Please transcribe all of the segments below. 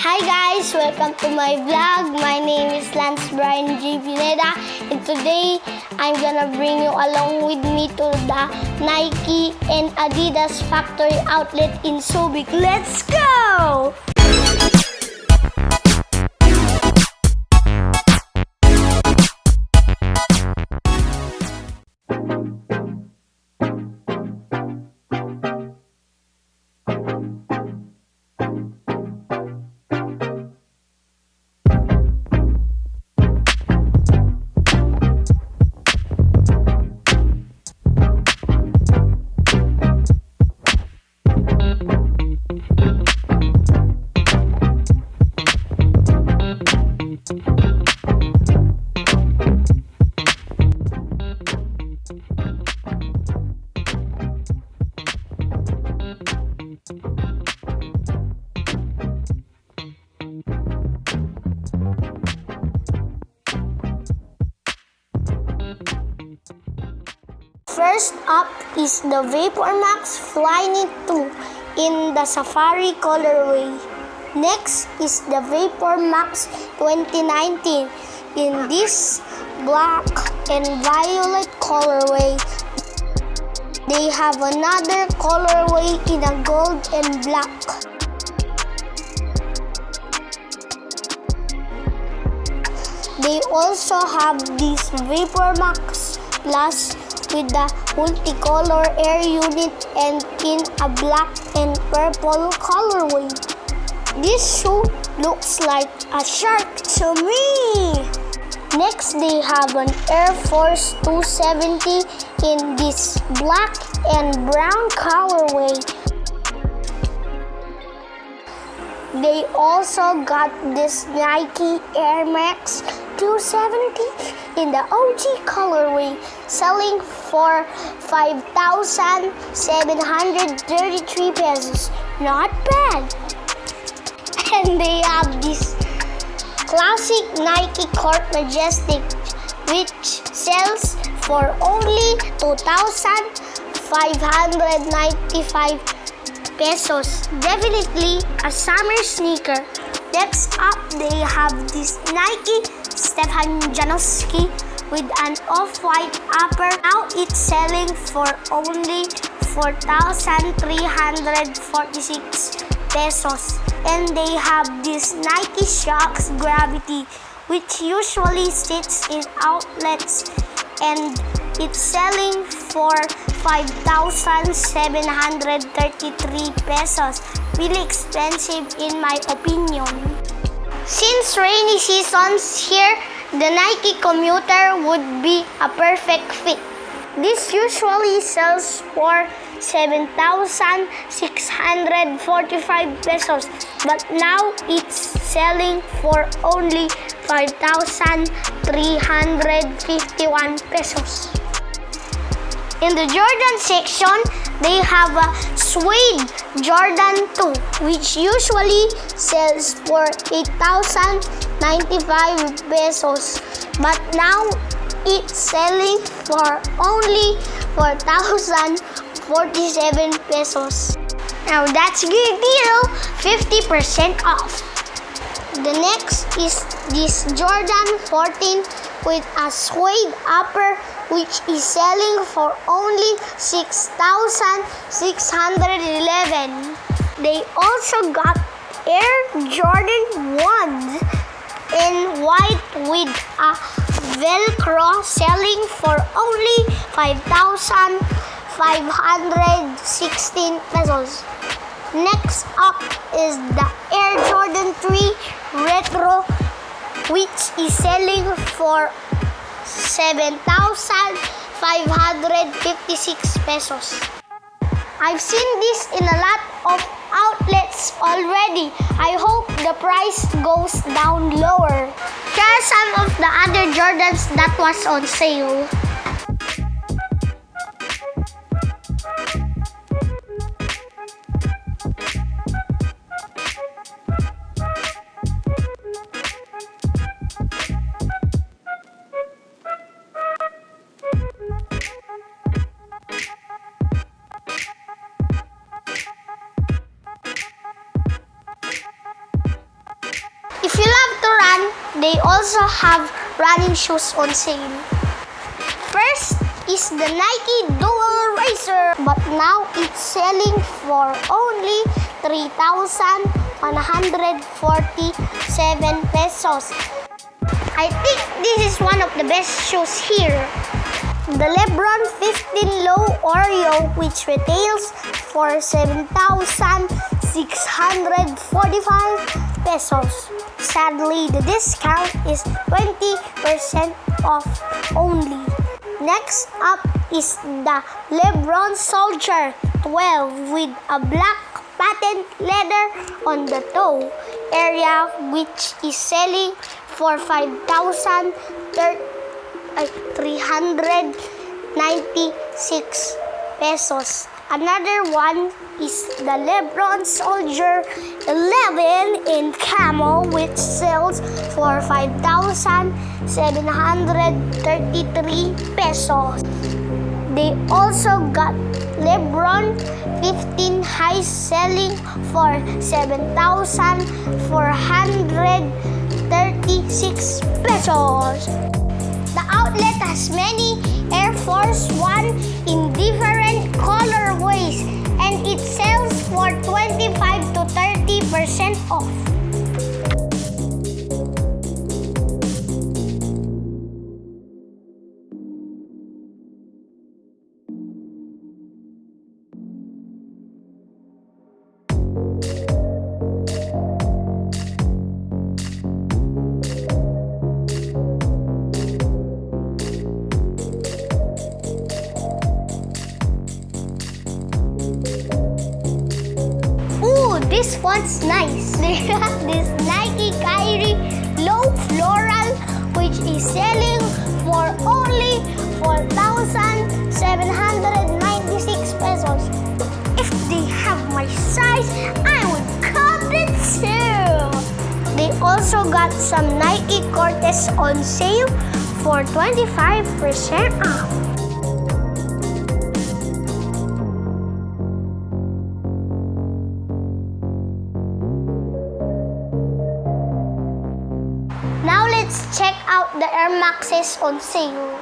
Hi guys! Welcome to my vlog. My name is Bryan Pineda, and today I'm gonna bring you along with me to the Nike and ADIDAS factory outlet in SUBIC. Let's go! First up is the Vapormax Flyknit 2 in the Safari colorway. Next is the Vapormax 2019 in this black and violet colorway. They have another colorway in a gold and black. They also have this Vapormax Plus with the multicolor air unit and in a black and purple colorway. This shoe looks like a shark to me. Next, they have an Air Force 270 in this black and brown colorway. They also got this Nike Air Max 270 in the OG colorway, selling for 5,733 pesos. Not bad. And they have this classic Nike Court Majestic, which sells for only 2,595 pesos. Definitely a summer sneaker. Next up, they have this Nike Stefan Janowski with an off-white upper. Now it's selling for only 4,346 pesos. And they have this Nike Shox Gravity, which usually sits in outlets, and it's selling for 5,733 pesos. Really expensive in my opinion. Since rainy season's here, the Nike Commuter would be a perfect fit. This usually sells for 7,645 pesos, but now it's selling for only 5,351 pesos. In the Jordan section, they have a suede Jordan 2, which usually sells for 8,095 pesos, but now it's selling for only 4,047 pesos. Now that's a good deal, 50% off. The next is this Jordan 14 with a suede upper, which is selling for only 6,611. They also got Air Jordan 1 in white with a Velcro, selling for only 5,516 pesos. Next up is the Air Jordan 3 Retro, which is selling for 7,556 pesos. I've seen this in a lot of outlets already. I hope the price goes down lower. Here are some of the other Jordans that was on sale. If you love to run, they also have running shoes on sale. First is the Nike Dual Racer, but now it's selling for only 3,147 pesos. I think this is one of the best shoes here. The LeBron 15 Low Oreo, which retails for 7,645 pesos. Sadly, the discount is 20% off only. Next up is the LeBron Soldier 12 with a black patent leather on the toe area, which is selling for 5,396 pesos. Another one is the LeBron Soldier 11 in Camel, which sells for 5,733 pesos. They also got LeBron 15 High selling for 7,436 pesos. The outlet has many Air Force One in different colorways, and it sells for 25 to 30% off. This one's nice. They have this Nike Kyrie Low Floral, which is selling for only 4,796 pesos. If they have my size, I would cop it too. They also got some Nike Cortez on sale for 25% off. Now let's check out the Air Maxes on sale.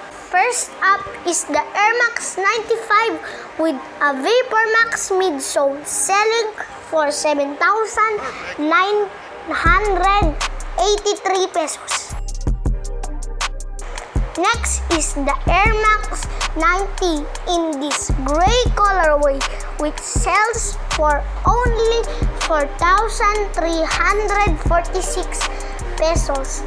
First up is the Air Max 95 with a Vapormax midsole selling for 7,983 pesos. Next is the Air Max 90 in this gray colorway, which sells for only 4,346 pesos.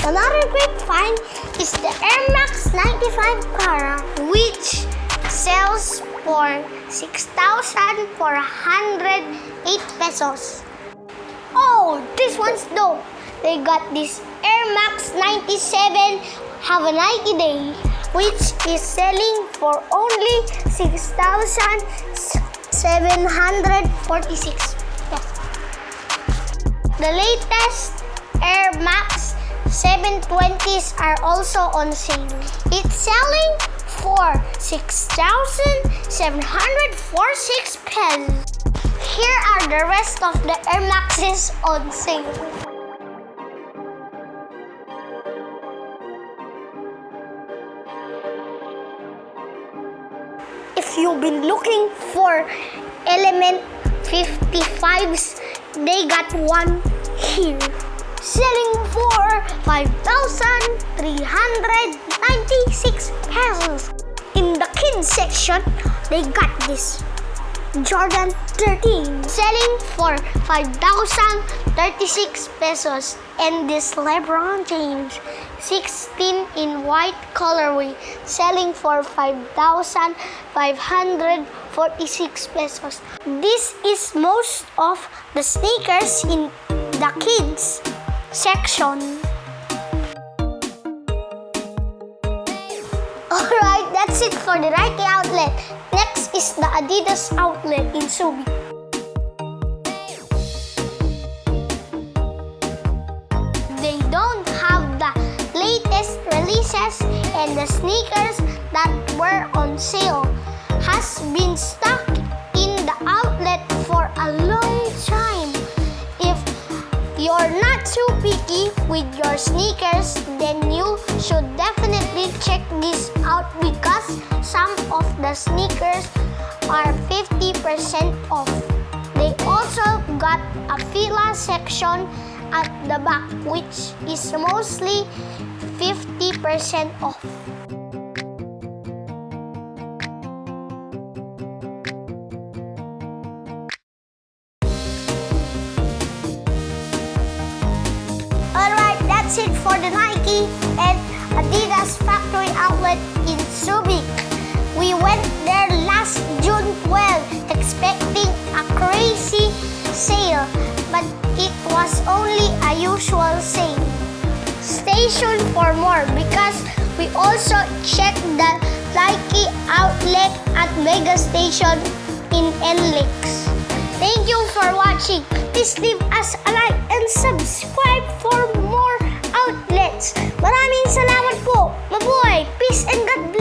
Another great find is the Air Max 95 Cara, which sells for 6,408 pesos. Oh, this one's dope. They got this Air Max 97 Have a Nike Day, which is selling for only 6,746 pesos. The latest Air Max 720s are also on sale. It's selling for 6,746 pesos. Here are the rest of the Air Maxes on sale. If you've been looking for Element 55s, they got one here. Selling for 5,396 pesos. In the kids section, they got this Jordan 13 selling for 5,036 pesos, and this LeBron James 16 in white colorway selling for 5,546 pesos. This is most of the sneakers in the kids section. Alright, that's it for the Nike outlet. Next is the ADIDAS outlet in SUBIC. They don't have the latest releases, and the sneakers that were on sale has been stuck in the outlet for a long time. If you're not too picky with your sneakers, then you should definitely check this out because some of the sneakers are 50% off. They also got a fila section at the back which is mostly 50% off. Alright, that's it for the Nike and Adidas factory outlet in SUBIC. We went there last June 12 expecting a crazy sale, but it was only a usual sale. Stay tuned for more because we also checked the Nike outlet at Mega Station in NLEX. Thank you for watching. Please leave us a like and subscribe for more outlets. Maraming salamat po. Mabuhay. Peace and God bless.